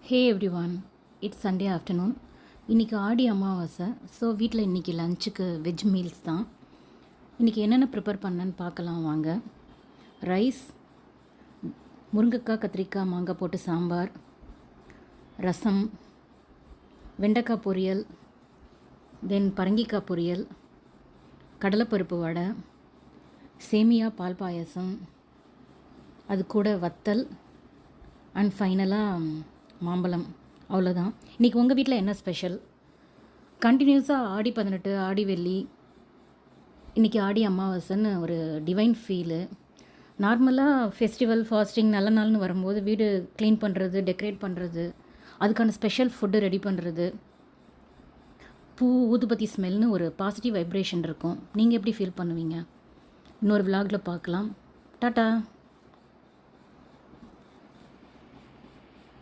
Hey every one, it's Sunday afternoon. இன்றைக்கி Aadi Amavasai. So வீட்டில் இன்றைக்கி லஞ்சுக்கு வெஜ் மீல்ஸ் தான். இன்றைக்கி என்னென்ன ப்ரிப்பேர் பண்ணேன்னு பார்க்கலாம் வாங்க. ரைஸ், முருங்கைக்காய் கத்திரிக்காய் மாங்காய் போட்டு சாம்பார், ரசம், வெண்டைக்காய் பொரியல், தென் பரங்கிக்காய் பொரியல், கடலைப்பருப்பு வடை, சேமியா பால் பாயசம், அது கூட வத்தல் அண்ட் ஃபைனலாக மாம்பழம். அவ்வளோதான். இன்றைக்கி உங்கள் வீட்டில் என்ன ஸ்பெஷல்? கண்டினியூஸாக ஆடி 18 ஆடி வெள்ளி, இன்றைக்கி ஆடி அமாவாசைன்னு ஒரு டிவைன் ஃபீலு. நார்மலாக ஃபெஸ்டிவல் ஃபாஸ்டிங் நல்ல நாள்னு வரும்போது வீடு க்ளீன் பண்ணுறது, டெக்கரேட் பண்ணுறது, அதுக்கான ஸ்பெஷல் ஃபுட்டு ரெடி பண்ணுறது, பூ ஊதுபத்தி ஸ்மெல்னு ஒரு பாசிட்டிவ் வைப்ரேஷன் இருக்கும். நீங்கள் எப்படி ஃபீல் பண்ணுவீங்க? இன்னொரு விலாகில் பார்க்கலாம். டாட்டா.